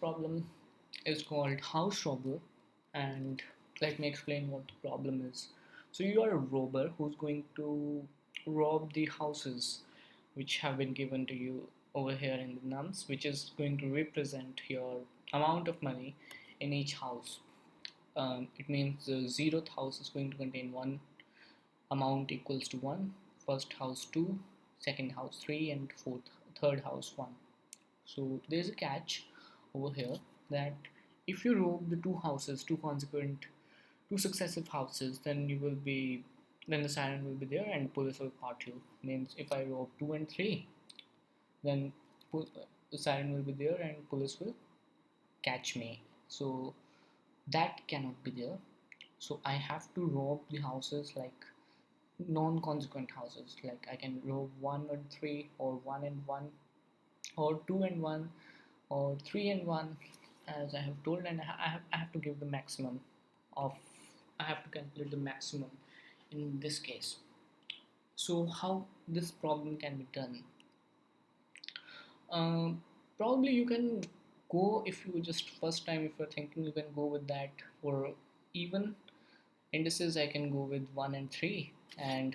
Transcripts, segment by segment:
Problem is called house robber, and let me explain what the problem is. So you are a robber who's going to rob the houses which have been given to you over here in the nums, which is going to represent your amount of money in each house. It means the zeroth house is going to contain one amount equals to 1, first house 2, second house 3, and third house 1. So there's a catch over here that if you rob the two houses, two successive houses, then the siren will be there and police will part you. Means if I rob 2 and 3, then the siren will be there and police will catch me. So that cannot be there. So I have to rob the houses like non-consequent houses. Like I can rob 1 and 3, or 1 and 1, or 2 and 1, or 3 and 1, as I have told, and I have to give the maximum of, I have to calculate the maximum in this case. So how this problem can be done? um, Probably you can go, if you just first time if you're thinking, you can go with that for even indices. I can go with 1 and 3, and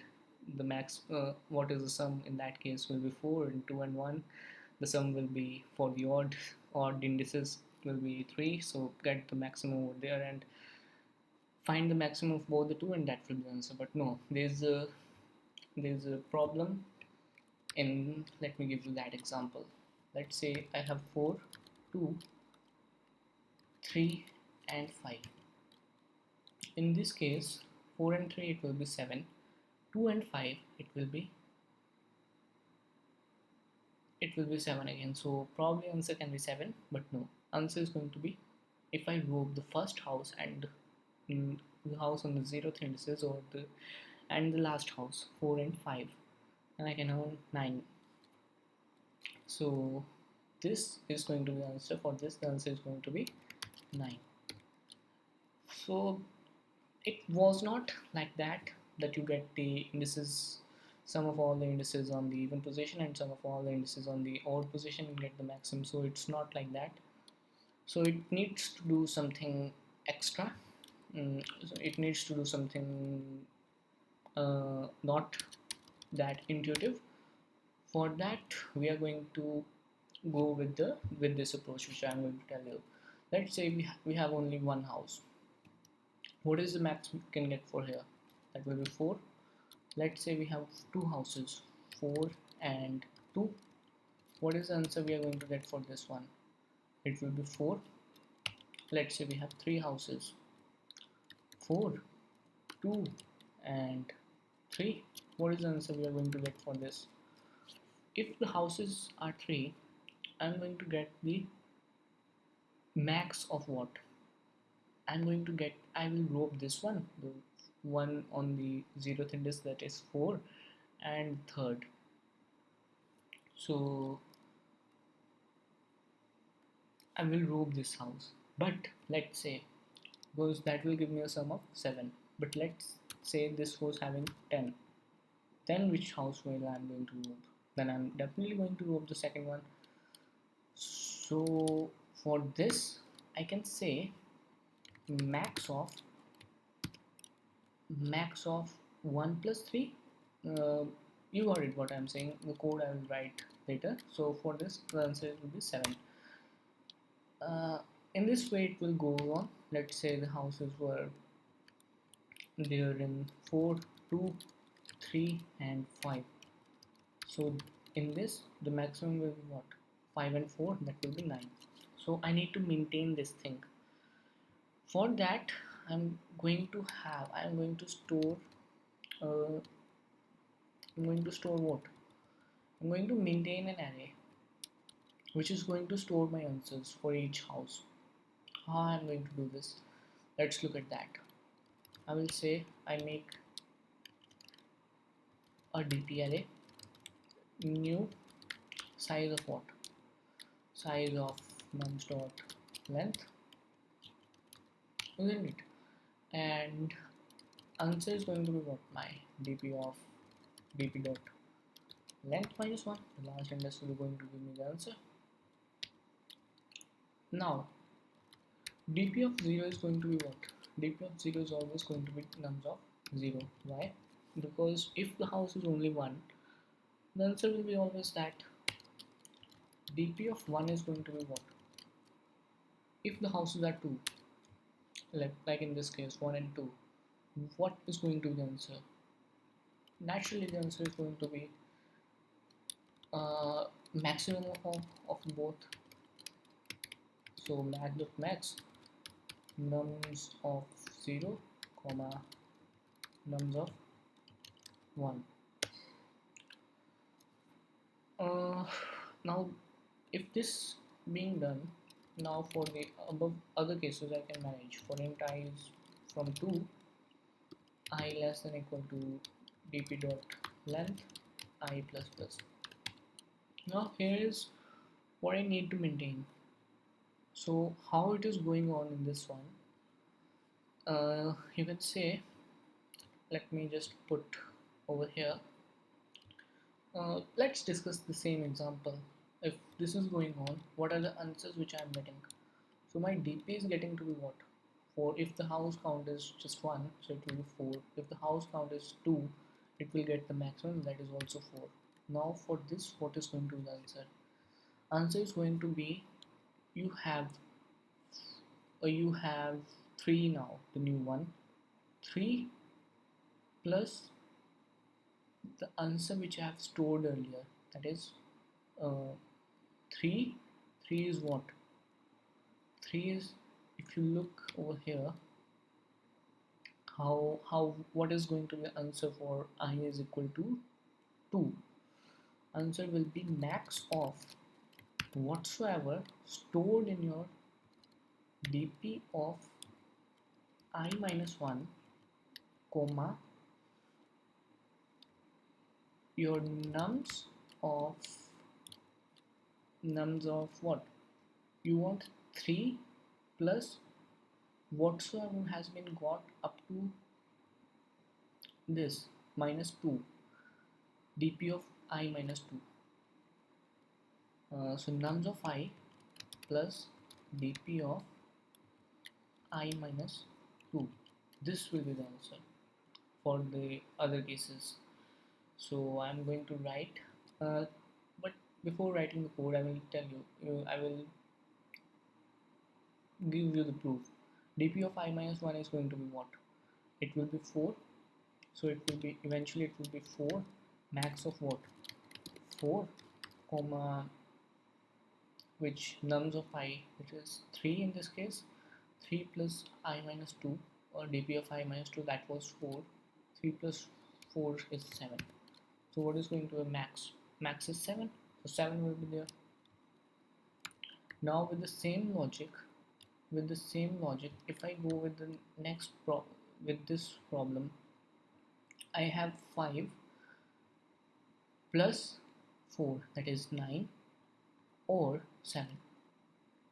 the max, what is the sum in that case will be 4, and 2 and 1, the sum will be, for the odd indices will be 3. So get the maximum over there and find the maximum of both the two, and that will be the answer. But no, there's a problem in, let me give you that example. Let's say I have 4, 2, 3, and 5. In this case, 4 and 3 it will be 7, 2 and 5 it will be 7 again. So probably answer can be 7, but no, answer is going to be, if I rob the first house and the house on the zeroth indices, or the last house 4 and 5, and I can earn 9. So this is going to be the answer for this. The answer is going to be 9. So it was not like that you get the indices, sum of all the indices on the even position and sum of all the indices on the odd position and get the maximum. So it's not like that. So it needs to do something extra. So it needs to do something not that intuitive. For that, we are going to go with this approach which I am going to tell you. Let's say we have only one house. What is the max we can get for here? That will be 4. Let's say we have two houses, 4 and 2. What is the answer we are going to get for this one? It will be 4. Let's say we have three houses, 4, 2, and 3. What is the answer we are going to get for this? If the houses are 3, I'm going to get the max of what? I will rob this one, the one on the zeroth index, that is 4, and third. So I will rob this house. But let's say, because that will give me a sum of 7. But let's say this was having 10. Then which house will I'm going to rob? Then I'm definitely going to rob the second one. So for this, I can say max of 1 plus 3. uh, you got it what I'm saying. The code I will write later. So for this, the answer will be 7. In this way it will go on. Let's say the houses were there in 4, 2, 3, and 5. So in this, the maximum will be what? 5 and 4, that will be 9. So I need to maintain this thing. For that, I'm going to store uh, I'm going to store what? I'm going to maintain an array which is going to store my answers for each house. How I'm going to do this? Let's look at that. I will say I make a DP array, new, size of what? Size of nums dot length, isn't it? And answer is going to be what? My DP of DP dot length minus 1. The last index will be going to give me the answer. Now dp of 0 is going to be what? Dp of 0 is always going to be nums of 0. Why? Because if the house is only 1, the answer will be always that. Dp of 1 is going to be what? If the houses are 2, like in this case 1 and 2, what is going to be the answer? Naturally the answer is going to be maximum of both. So max nums of 0 comma nums of 1. Now if this being done, now for the above other cases I can manage. For int I is from 2, I less than equal to dp dot length I plus plus. Now here is what I need to maintain. So how it is going on in this one, you can say, let me just put over here, let's discuss the same example. If this is going on, what are the answers which I am getting? So my dp is getting to be what? 4. If the house count is just 1, so it will be 4. If the house count is 2, it will get the maximum, that is also 4. Now for this, what is going to be the answer? Answer is going to be, you have 3 now, the new one. 3 plus the answer which I have stored earlier, that is 3. 3 is what? 3 is, if you look over here, how what is going to be the answer for I is equal to 2? Answer will be max of whatsoever stored in your dp of I minus 1 comma your nums of what? You want 3 plus whatsoever has been got up to this minus 2, dp of I minus 2. So nums of I plus dp of I minus 2. This will be the answer for the other cases. So I'm going to write, but before writing the code I will tell you, I will give you the proof. dp of I minus 1 is going to be what? It will be 4. So it will be, eventually it will be 4 max of what? 4 comma which nums of I, which is 3 in this case. 3 plus I minus 2, or dp of I minus 2, that was 4. 3 plus 4 is 7. So what is going to be max? Max is 7, so 7 will be there. Now with the same logic, if I go with the next with this problem, I have 5 plus 4, that is 9, or 7.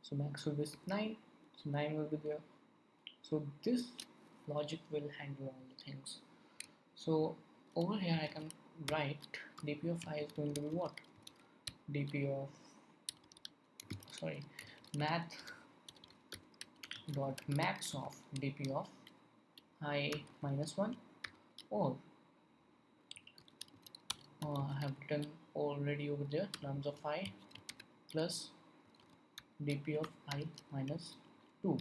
So max will be 9, so 9 will be there. So this logic will handle all the things. So over here I can write dp of I is going to be what? dp of, math dot max of dp of I minus 1, or I have written already over there, nums of I plus dp of I minus 2.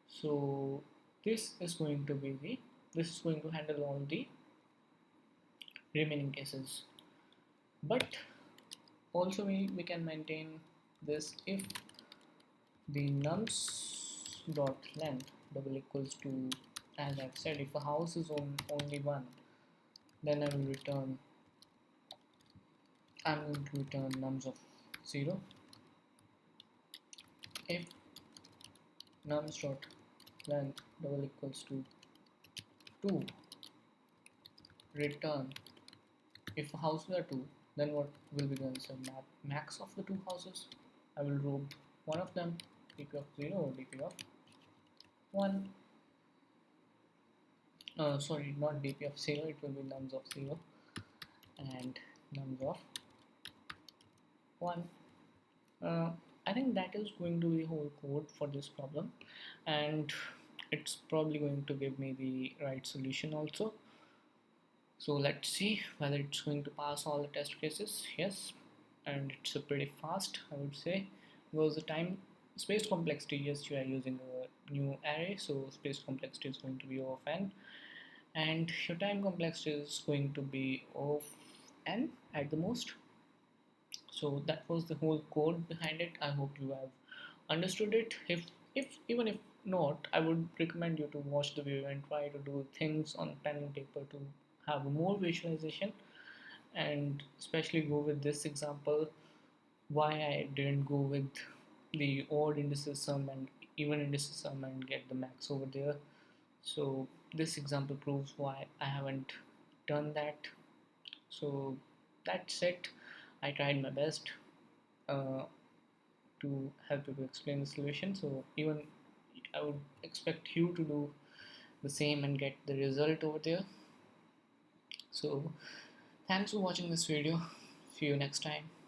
So this is going to handle all the remaining cases. But also we can maintain this if the nums dot length double equals to, as I've said, if a house is only 1, then I will return nums of 0. If nums dot length double equals to 2, return, if houses are 2, then what will be the answer? Max of the two houses. I will robe one of them, dp of 0 or dp of 1. Sorry, not dp of 0, it will be nums of 0 and nums of 1. I think that is going to be the whole code for this problem, and it's probably going to give me the right solution also. So let's see whether it's going to pass all the test cases. Yes, and it's a pretty fast, I would say, because the time space complexity, yes, you are using a new array, so space complexity is going to be O of n, and your time complexity is going to be O of n at the most. So that was the whole code behind it. I hope you have understood it. If even if not, I would recommend you to watch the video and try to do things on pen and paper to have more visualization, and especially go with this example, why I didn't go with the odd indices sum and even indices sum and get the max over there. So this example proves why I haven't done that. So that's it. I tried my best uh, to help you to explain the solution. So even I would expect you to do the same and get the result over there. So thanks for watching this video. See you next time.